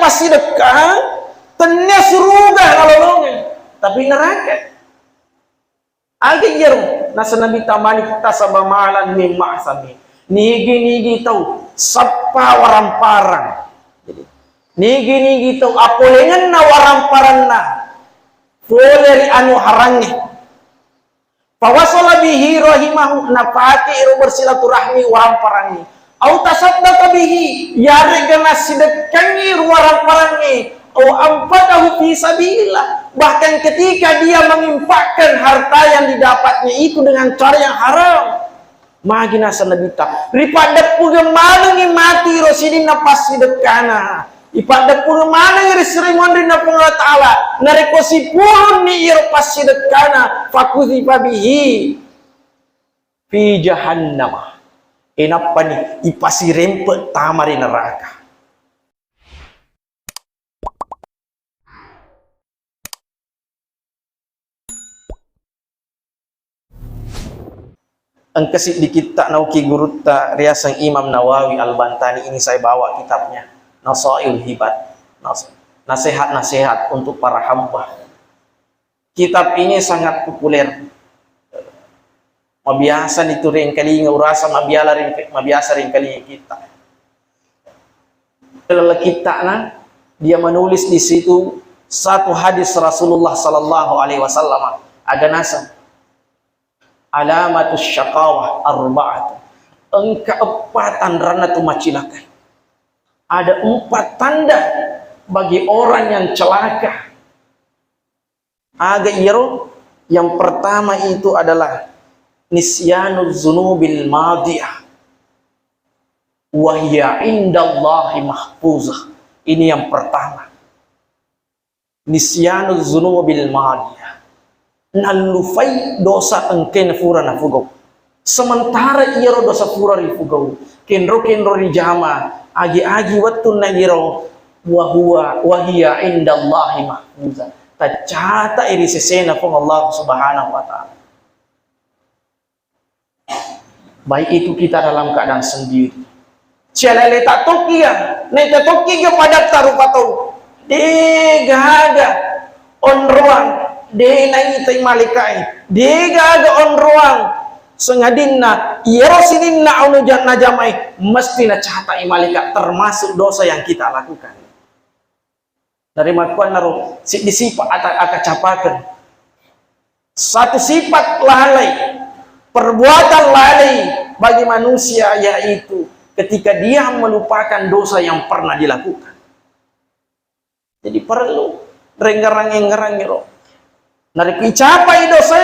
pasti dekat, tanya surga nolongnya, tapi neraka. Agi jero nasa nabi tamani kita sabamalan mimma sami. Nigi tahu sapa waramparang. Jadi nigi tahu apolengan na waramparang na. Poleri anu harangi. Fawasala bihi rahimahu napati iru bersilaturahmi waramparang ni. Au tasaddaqa bihi yare gana sidekangi waramparang au amfatahu fi sabilillah. Bahkan ketika dia menginfakkan harta yang didapatnya itu dengan cara yang haram, magina sanabita ripada pugemanangi mati rosidin napas sidekana ipada pugemanangi risrimondri na Allah taala narekosi pun ni irpas sidekana fakuzifa bihi fi jahannam. Enapa ni ipasi rempet tamari neraka. Engkesik dikit tak nauki guru tak riasang Imam Nawawi Al-Bantani ini saya bawa kitabnya Nasail Hibat, nasihat-nasihat untuk para hamba. Kitab ini sangat populer. Mabiasa itu ring kali ngurasa mabiasa ring kali kita. Kalau kita dia menulis di situ satu hadis Rasulullah sallallahu alaihi wasallam ada nasa alamatus syaqawah arba'atu. Keempatan rana tu macilaka. Ada 4 tanda bagi orang yang celaka. Aga iro yang pertama itu adalah nisyanuz zunubil madiyah wa hiya indallahi mahfuzah. Ini yang pertama. Nisyanuz zunubil madiyah. Nalufai dosa engken fura na fugau. Sementara iro dosa fura ri fugau. Kenro ri jama agi wattu na iro wa hiya indallahi mahfuzah. Tacata iri sesena pun Allah Subhanahu wa taala. Baik itu kita dalam keadaan sendiri. Celele tak toki ya, neta toki ke padak tarupa tau. Degaga on ruang, de nai tai malikai. Degaga on ruang. Sengadinna iero sininna anu najamai mesti na cahata malaikat termasuk dosa yang kita lakukan. Dari makuan naruh si disipat aka capakan. Satu sifat lalai, perbuatan lalai bagi manusia yaitu ketika dia melupakan dosa yang pernah dilakukan. Jadi perlu renggarang-renggarang gitu. Narik icapai dosa,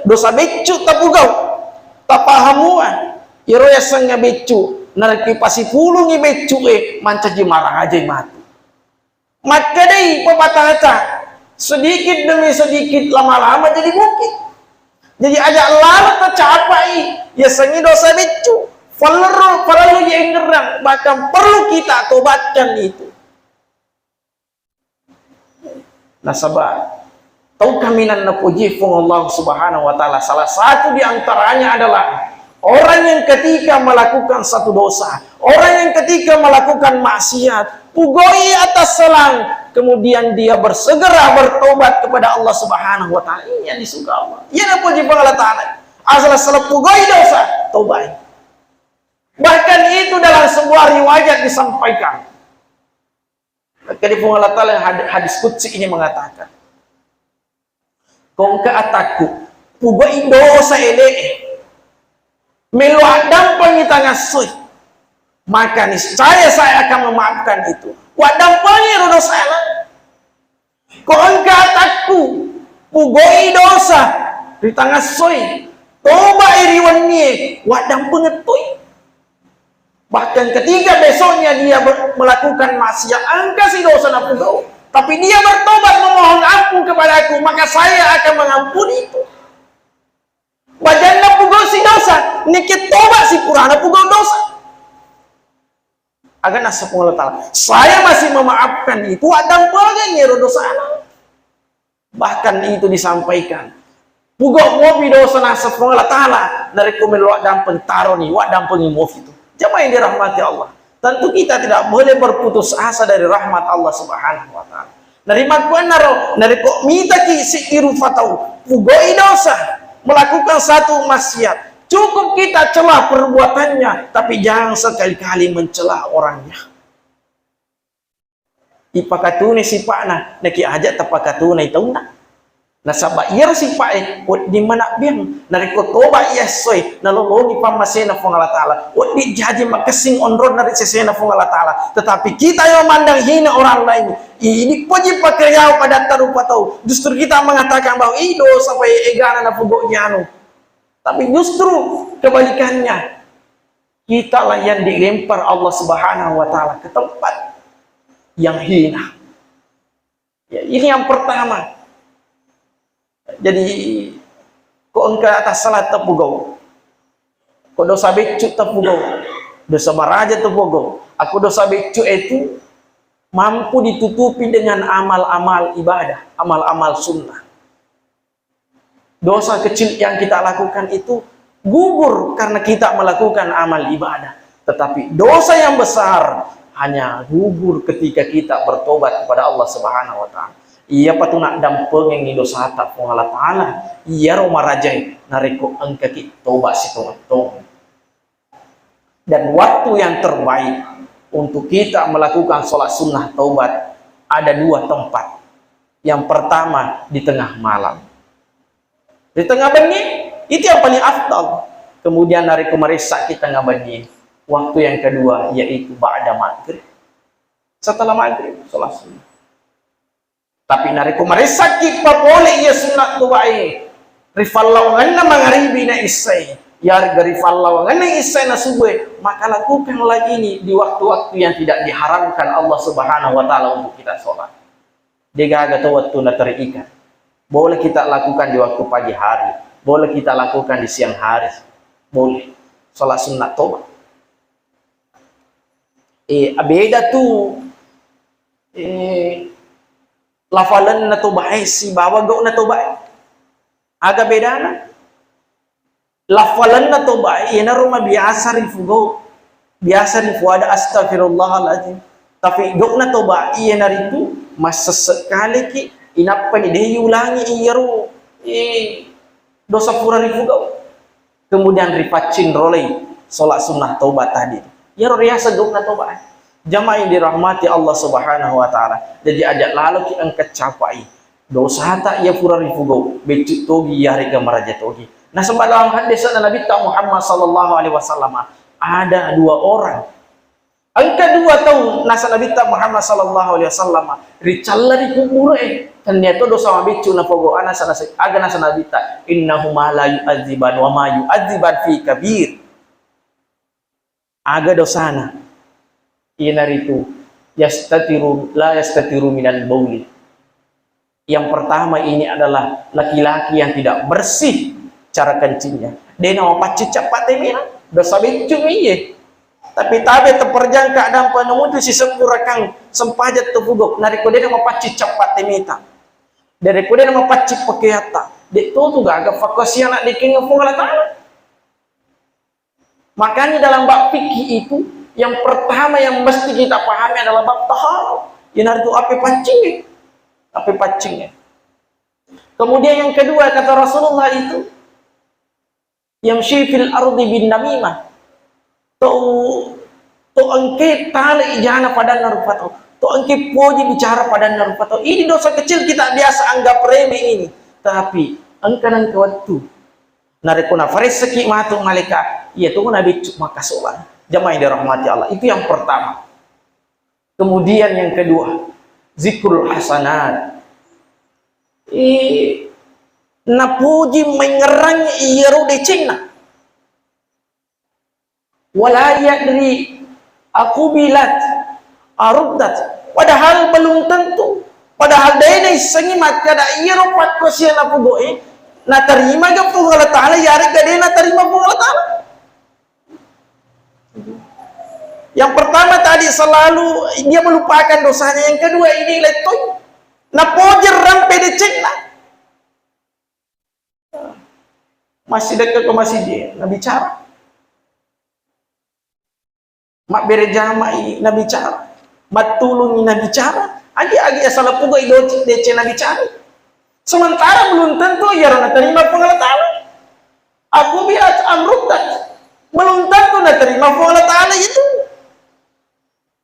dosa becu tapugau, tapahamuan, iroya sanga becu, narik pasi pulungi becu mancaji marah aja mati. Maka deh pepatah sedikit demi sedikit lama-lama jadi bukit. Jadi ajak lama tercapai ya sengi dosa becu. Perlu yang ngerang, bahkan perlu kita tobatkan itu. Nasabah, tahu kaminan napuji fung Allah Subhanahu wa taala. Salah satu di antaranya adalah orang yang ketika melakukan satu dosa, orang yang ketika melakukan maksiat, pugoi atas selang, kemudian dia bersegera bertobat kepada Allah Subhanahu wa taala. Ini yang disuka Allah. Ia napuji fung Allah taala. Asal salah pugoi dosa, tobat. Bahkan itu dalam sebuah riwayat disampaikan. Ketika Allah Ta'ala hadis qudsi ini mengatakan, kau ke ataku, pugai dosa ele, meluadam pengitanya sui, maka niscaya saya akan memaafkan itu. Wadam pengiru dosa ele, kau ke ataku, pugai dosa di tengah sui, toba iriwannya, wadam pengetui. Bahkan ketika besoknya dia melakukan maksiat, angka si dosa napugau, tapi dia bertobat memohon ampun kepada aku, maka saya akan mengampuni itu. Bajan napugau si dosa, nikit tobat si pura napugau dosa. Agar nasab Allah Ta'ala, saya masih memaafkan itu, ada pelangnya dosa anak. Bahkan itu disampaikan, pugau mobi dosa nasab Allah Ta'ala, dari kumiluak dan pentaroni, wak dan pengimof itu. Jamaah yang dirahmati Allah. tentu kita tidak boleh berputus asa dari rahmat Allah Subhanahu wa taala. Nerima kuanaro, nariko mita ki sikiru fatau, pugoi dosa, melakukan satu maksiat. Cukup kita celah perbuatannya, tapi jangan sekali-kali mencela orangnya. Ipakatune si pakna, naki ajak tapakatune tahu nak. Nasaba iya si pak di mana biang nariko toba iya soy nalolongi pamasena fong Allah Ta'ala di jaji makasing onron dari sesena fong Allah Ta'ala, tetapi kita yang mandang hina orang lain ini puji pakai pada tarupa tahu justru kita mengatakan bahwa itu sampai egana na fugo anu, tapi justru kebalikannya kita lah yang dilempar Allah Subhanahu wa Ta'ala ke tempat yang hina. Ya, ini yang pertama. Jadi kok engkau atas salat tepugau, kok dosa becu tepugau, dosa maraja tepugau. Aku dosa becu itu mampu ditutupi dengan amal-amal ibadah, amal-amal sunnah. Dosa kecil yang kita lakukan itu gugur karena kita melakukan amal ibadah. Tetapi dosa yang besar hanya gugur ketika kita bertobat kepada Allah Subhanahu wa Ta'ala. Iya patuna dampeng yang dosa tak Allah Ta'ala. Iya Roma rajai nariko engkaki tobat situng-tung. Dan waktu yang terbaik untuk kita melakukan sholat sunnah taubat ada dua tempat. Yang pertama di tengah malam, di tengah bengi itu yang paling afdal. Kemudian nariko meresak kita tengah bengi. Waktu yang kedua yaitu ba'da maghrib, setelah maghrib sholat sunnah. Tapi nariko maresaki pa boleh ia sunat tu baik. Rifallawangan na mangaribi na isay. Yar garifallawangan na isay na subuh. Maka lakukan lagi ini di waktu-waktu yang tidak diharamkan Allah Subhanahu wa Ta'ala untuk kita sholat. Degaga tu waktu na terikat. Boleh kita lakukan di waktu pagi hari. Boleh kita lakukan di siang hari. Boleh. Sholat sunat tobat. Beda tu. Lafalan na to bae si bawa go na to bae aga beda na lafalan na to bae ina rumah biasa rifugo biasa rifu ada astagfirullahaladzim, tapi go na to bae ina ritu mas sesekali ki inapa ni dia ulangi iyaru dosa pura rifugo, kemudian ripacin rolei sholat sunnah taubat tadi ya riasa go na to bae. Jamaah yang dirahmati Allah Subhanahu wa Ta'ala. Jadi ajak lalu ki angkat capai dosa tak ya pura rifugo becik togi ya rega maraja togi. Nah dalam hadis Nabi Muhammad sallallahu alaihi wasallam ada dua orang. Angka dua tahun nasa Nabi Muhammad sallallahu alaihi wasallam ricalla di kubur ternyata dosa becu na fogo ana sana aga nasa Nabi ta innahuma la yu'adziban wa ma yu'adziban fi kabir. Aga dosana inaritu yastatiru la yastatiru minal bauli. Yang pertama ini adalah laki-laki yang tidak bersih cara kencingnya. Dia nama pacit cepat ini dosa becu iye. Tapi tabe terperjang keadaan penemu tu si sempurakan sempajat tepugok. Nariko dia nama pacit cepat temita. Dari ko dia nama pacit pakiata. Dek tu gak agak fokus yang nak dikenga Allah Ta'ala. Makanya dalam bab fikih itu yang pertama yang mesti kita pahami adalah bab taharah. Yang itu api pancingnya. Api pancingnya. Kemudian yang kedua kata Rasulullah itu yang syifil ardi bin namimah. To engke tali ijana pada narupato. To engke poji bicara pada narupato. Ini dosa kecil kita biasa anggap remeh ini. Tapi engkanan waktu narikuna farisaki matu malika. Iya tuh nabi maka sholat. Jamaah yang dirahmati Allah, itu yang pertama. Kemudian yang kedua, zikrul hasanat. Napuji mengerang iyaru de Cina. Walayak dari aku bilat arubdat. Padahal belum tentu. Padahal dia sengimat kada iyaru patkosia napugoe. Na terima ke Allah Ta'ala yari kada na terima Allah Ta'ala. Yang pertama tadi selalu dia melupakan dosanya. Yang kedua ini letoy napojer rampe de cekna masih dekat ke masjid dia bicara mak berejamai na bicara, matulungi na bicara, agi-agi asal pugay dece na bicara. Sementara belum tentu ia na terima pengalaman. Aku biar amrutat, belum tentu na terima pengalaman itu.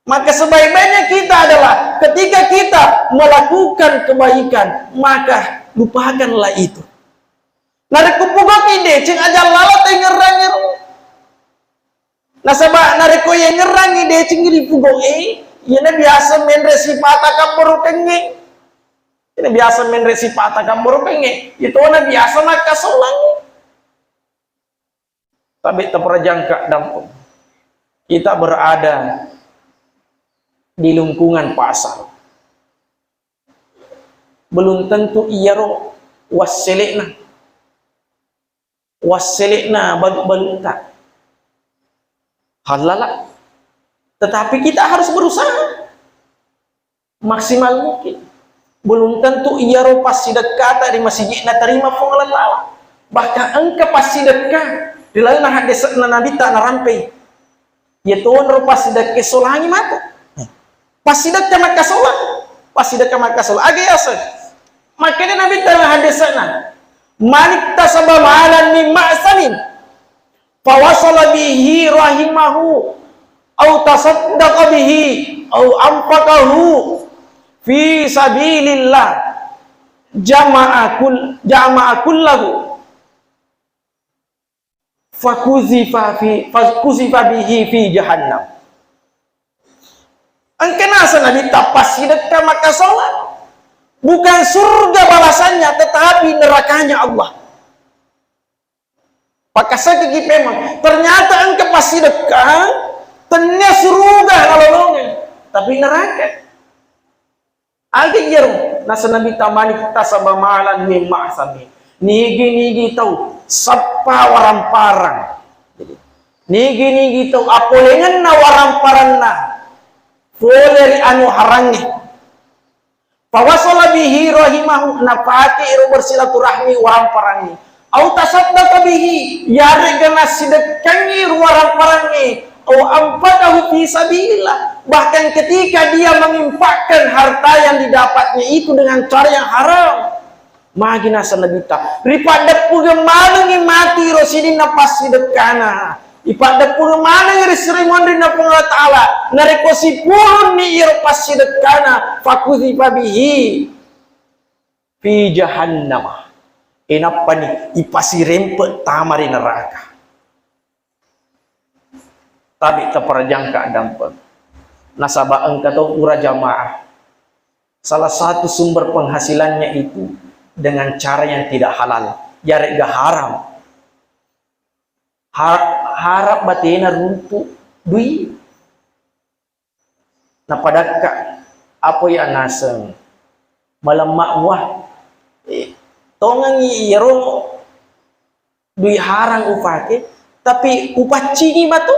Maka sebaik-baiknya kita adalah ketika kita melakukan kebaikan, maka lupakanlah itu. Narik kupugak ide, cing aja lalat yang ngerang. Nasabah narik ko yang ngerang ide, cing gini pugak ini biasa main resipata kabur kenge. Ini biasa main resipata kabur kenge. Itu na biasa maka solang. Tapi terperjangka dampung. Kita berada di lingkungan pasar. Belum tentu iya ro wasselikna balut-balutan halala. Tetapi kita harus berusaha maksimal mungkin. Belum tentu iya ro pas sedekah di masjid na terima pengelola. Bahkan engkau pas sedekah di lain hadis na nabi tak narampe. Ya tuan ro pas sedekah solangi mata. Pasti dak maka solat, agak makanya Nabi dalam hadis sana, manik tasaba malan min ma'samin, fawasala bihi rahimahu, au tasaddaqa bihi, au anfaqahu fi sabilillah, jama'a kullahu, fakuzifa bihi fi jahannam. Engkau nasa Nabi tapas sedekah maka sholat. Bukan surga balasannya, tetapi nerakanya Allah. Maka saya memang ternyata engkau pas sedekah, ternyata surga nolongnya, tapi neraka. Agak nasa Nabi tamani tasaba malan min ma'sami. Nigi tahu sapa waram parang. Nigi tahu apolengan na waram parang na. Poleri anu harangi. Fawasala bihi rahimahu, napati iru bersilaturahmi waram parangi. Au tasaddaqa bihi, yare gana sedekahnya waram parangi. Au anfaqahu fi sabilillah. Bahkan ketika dia menginfakkan harta yang didapatnya itu dengan cara yang haram. Magina sanabita. Ripada pugemalungi mati rosidin napas sedekana. Ipada pura mana yang diserimuan rina Allah Ta'ala narekosi pun ni irpas sedekana fakuzi pabihi fi jahannam. Enapa ni ipasi rempet tamari neraka. Tapi terperjangka dampak nasabah engkau ura jamaah. Salah satu sumber penghasilannya itu dengan cara yang tidak halal, jarek gak haram. Harap batina runtuh duit. Nah padaka apa ya naseng malamak wah tongang iro duit harang upake tapi upah cingi batu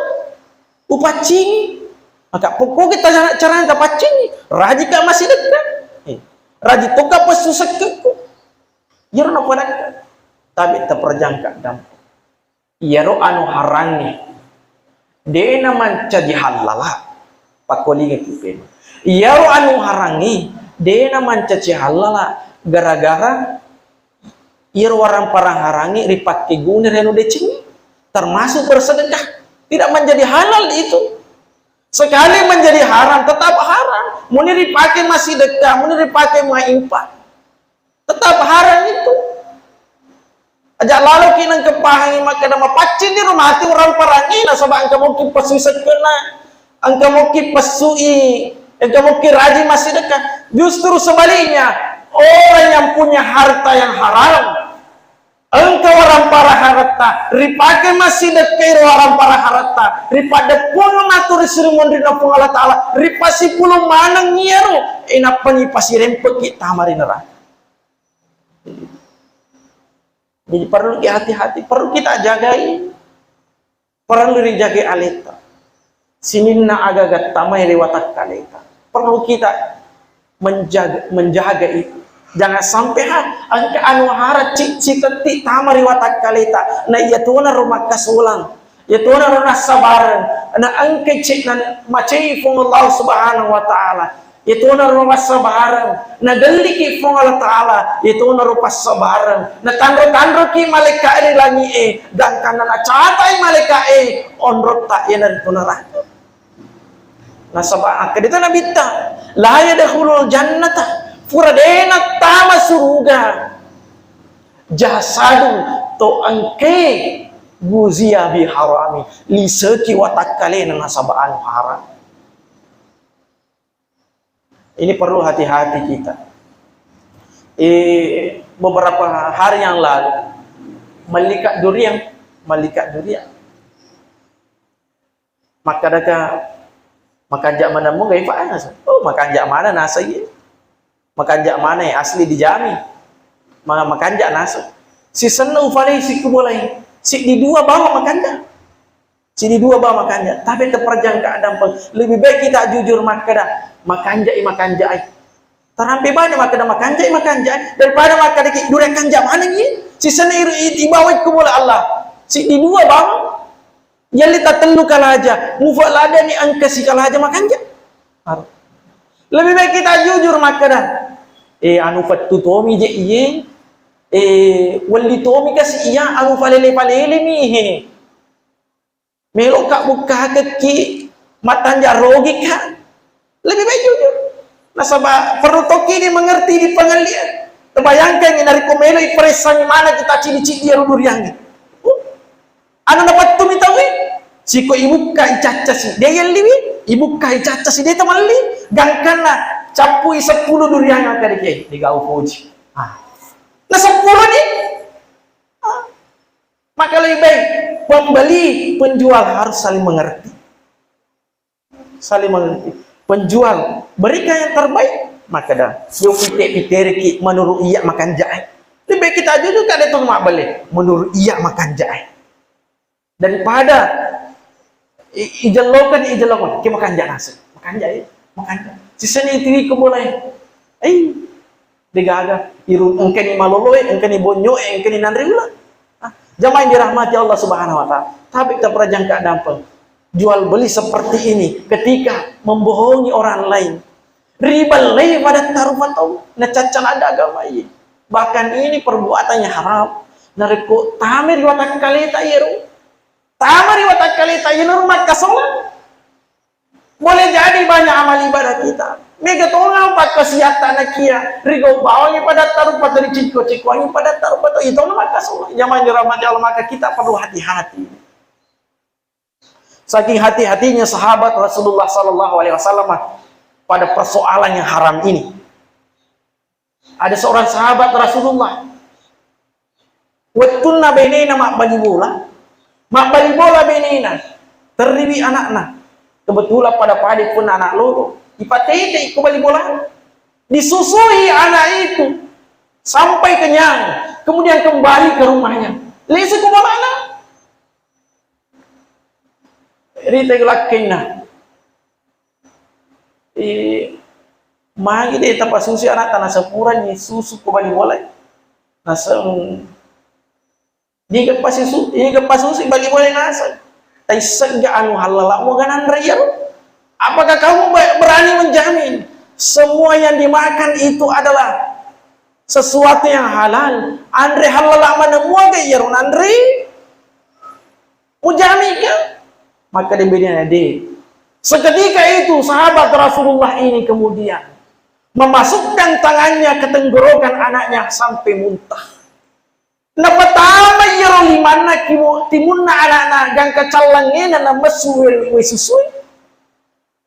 upah cingi maka pokok kita cara dapat cingi raji ka masih dekat raji toka pesusek keku iro na padaka tapi terperjangka dampak yaro anu harangi de naman jadi halala pakoli ngetupen yaro anu harangi de naman jadi halala gara-gara yaro orang parang harangi ripak tiguni renu decing termasuk bersedekah tidak menjadi halal itu sekali menjadi haram tetap haram muni dipakai masih dekat muni dipakai maimpa tetap haram itu. Ajak lalu kinang kepahangi maka nama pacin di rumah hati orang parangi lah sebab angka mungkin pesusat kena angka mungkin pesui angka mungkin rajin masih dekat justru sebaliknya orang yang punya harta yang haram engkau orang para harta ripake masih dekat orang para harta ripada pun matur sirimun dina pung Allah Ta'ala ripasi puluh manang nyeru enapa ni pasi rempek kita mari neraka. Jadi perlu hati-hati, perlu kita jagai, perlu dijaga aleta. Sininna agagat tamai lewatak kaleta. Perlu kita menjaga itu. Jangan sampai angka anu harat cik teti tamari watak kaleta. Na iya tuana rumah kasulang. Itu na sabaran na angke cik na macai fung Allah subhanahu wa ta'ala. Itu na rupas sabaran na galiki fung Allah ta'ala. Itu na rupas sabaran na tandro ki malaikat ni langi dan kana na catai malaikat onrot ta ina itu na na sabaran kadito na bitta la yadkhulul jannata furadena tama suruga jasadu to angke guzia bi harami li seki watakale na sabaan haram. Ini perlu hati-hati kita. Beberapa hari yang lalu malaikat durian maka daka makan jak mana mo gay faana oh makan jak mana nasa ye makan jak mana asli dijami makan jak nasa si senu fale si kubolai si di dua bawa makannya tapi terperjang keadaan lebih baik kita jujur makan jai terampai banyak makan jai daripada makan durian kanjak mana ni si senu ibawa kubola Allah si di dua bawa yang kita telu kalah aja mufak lada ni angka si kalah aja makan jai lebih baik kita jujur makan anu fatu tomi je iye wali tomi kasi iya anu falele mi melo kak buka keki matanja rogi kak lebih baik jujur nasabah perlu toki ni mengerti di pengalian terbayangkan yang dari komelo ipresan mana kita ciri-ciri dia rudur yang anu dapat tu mitawi siko ibu kai caca si dia yang liwi ibu kai caca si dia temali gangkana capui 10 durian yang kali kiai di gau puji nah 10 ni maka lebih baik pembeli penjual harus saling mengerti penjual berikan yang terbaik maka dah yo pitek menurut iya makan jahe lebih baik kita jujur kan itu mak beli menurut iya makan jahe daripada ijelokan kita makan jahe nasi makan jahe sisa ni tiri ko boleh digaga irun engkeni maloloy engkeni bonyo engkeni nandriula jamaah yang dirahmati Allah subhanahu wa ta'ala tapi kita perajang keadaan jual beli seperti ini ketika membohongi orang lain ribal lay pada taruhan tau nacacan ada agama ini bahkan ini perbuatannya haram nariko tamir watak kalita iru tamir watak kalita iru rumah kasolan boleh jadi banyak amal ibadah kita mega tonga pak kesehatan kia rigo bawanya pada taruh pada ciko pada taruh pada itu maka solat jamaah dirahmati Allah maka kita perlu hati-hati saking hati-hatinya sahabat Rasulullah sallallahu alaihi wasallam pada persoalan yang haram ini ada seorang sahabat Rasulullah wattunna bainina mak bali bola bainina teribi anakna kebetulan pada padi pun anak loro ipatete ikut balik bola disusui anak itu sampai kenyang kemudian kembali ke rumahnya lesi kubola anak rita gelakina magi deh tempat susu anak tanah sepuran ni susu kembali bola nasang ni kepas susu bagi bola nasa tai sega anu halala mo ganan raya apakah kamu berani menjamin semua yang dimakan itu adalah sesuatu yang halal andre halala mana mo gaya andre ujami ke maka diberinya de seketika itu sahabat Rasulullah ini kemudian memasukkan tangannya ke tenggorokan anaknya sampai muntah napatama yero limana timunna anak-anak gang kecalangin na mesuil wesusui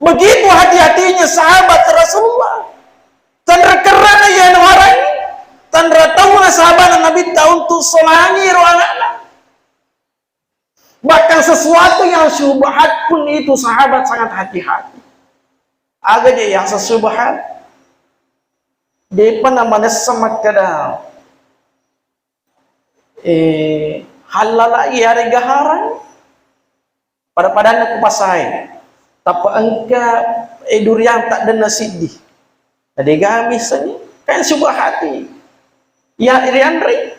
begitu hati-hatinya sahabat Rasulullah tandra kerana ya orang tandra tahu na sahabat Nabi tahun tu solangi ro anak-anak bahkan sesuatu yang syubhat pun itu sahabat sangat hati-hati agaknya yang sesyubhat depan namanya semak kadang halala iya regaharan pada padanya kupasai tapi engka durian tak ada nasidi ada gamis ni kan subah hati ya iriandri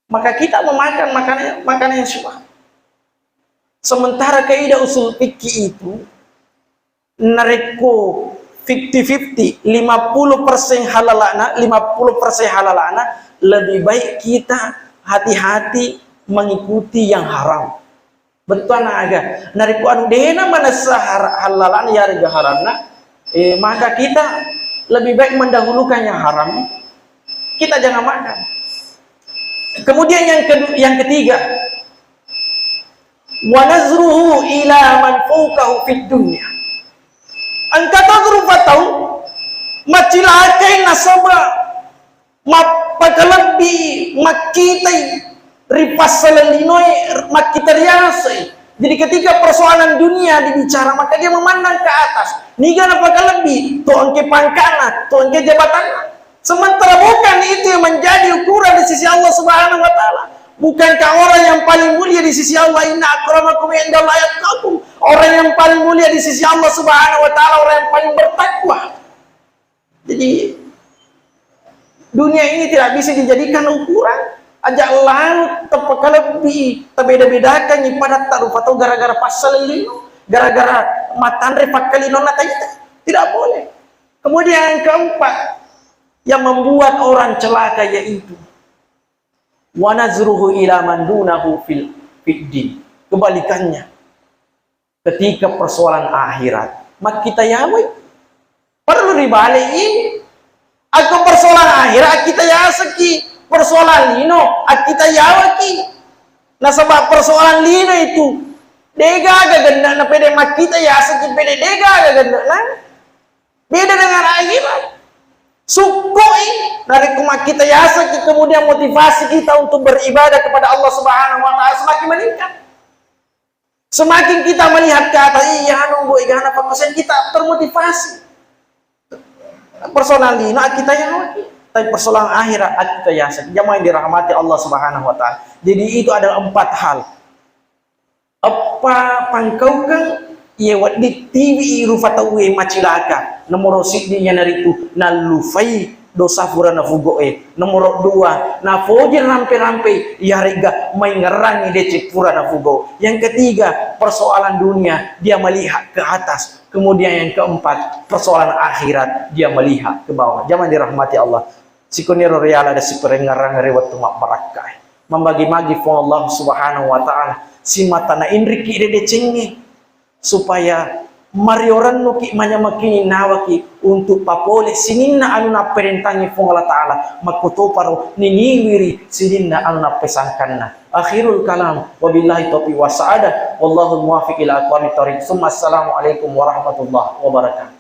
maka kita memakan makanan yang subah Sementara kaidah usul fikih itu nareko 50-50, 50% halalana, 50% halalana, lebih baik kita hati-hati mengikuti yang haram. Betul naga. Nareko anu dena mana halalana ya rega haramna, maka kita lebih baik mendahulukan yang haram. Kita jangan makan. Kemudian yang ketiga, wa nazruhu ila man fawqahu fid dunya. Angkata grufatau macilakai nasaba mapagalabi makitai ripasalalinoy makitariasay. Jadi ketika persoalan dunia dibicara, maka dia memandang ke atas. Niga napagalabi to angke pangkana, to angke jabatan. Sementara bukan itu yang menjadi ukuran di sisi Allah Subhanahu wa taala. Bukankah orang yang paling mulia di sisi Allah, inna akramakum indallahi atqakum, orang yang paling mulia di sisi Allah Subhanahu wa taala orang yang paling bertakwa. Jadi dunia ini tidak bisa dijadikan ukuran. Ajak lalu tepaka lebih terbeda-bedakan pada taruh atau gara-gara pasal lino, gara-gara matandre pakalino natanya tidak boleh. Kemudian yang keempat yang membuat orang celaka yaitu wa nazruhu ila man dunahu fil din. Kebalikannya, ketika persoalan akhirat maka kita yawe perlu dibalik ini. Aku persoalan akhirat kita yasaki, persoalan lino kita yawaki. Nah sebab persoalan lino itu dega agak ganda na pede mak kita yasaki pede dega agak ganda na beda dengan akhirat. Sukoi dari kumak kita yasaki, kemudian motivasi kita untuk beribadah kepada Allah Subhanahu wa taala semakin meningkat. Semakin kita melihat ke atas, iya nunggu igana pangkosen kita termotivasi. Persoalan dino kita yawaki, tapi persoalan akhirat kita yasaki. Jamaah yang dirahmati Allah Subhanahu wa taala. Jadi itu adalah 4 hal. Apa pangkau kan ia di TV rufatawe macilaka. Nomor sidnya naritu nalufai dosa furana fugoe. Nomor 2 na fojir rampe-rampe ya rega main ngerangi decek furana fugo. Yang ketiga persoalan dunia dia melihat ke atas. Kemudian yang keempat persoalan akhirat dia melihat ke bawah. Jangan dirahmati Allah. Sikuniro reala ada si perengarang rewat tumak barakai. Membagi-bagi for Allah Subhanahu wa taala. Si matana indriki de cengi supaya marioran nuki manyamaki nawaki untuk papole sininna anu na perentangi for Allah taala makuto paro niniwiri sininna anu na pesangkanna. Akhirul kalam wabillahi taufiq wa sa'adah wallahu muwaffiq ila aqwamit thoriq. Assalamualaikum warahmatullahi wabarakatuh.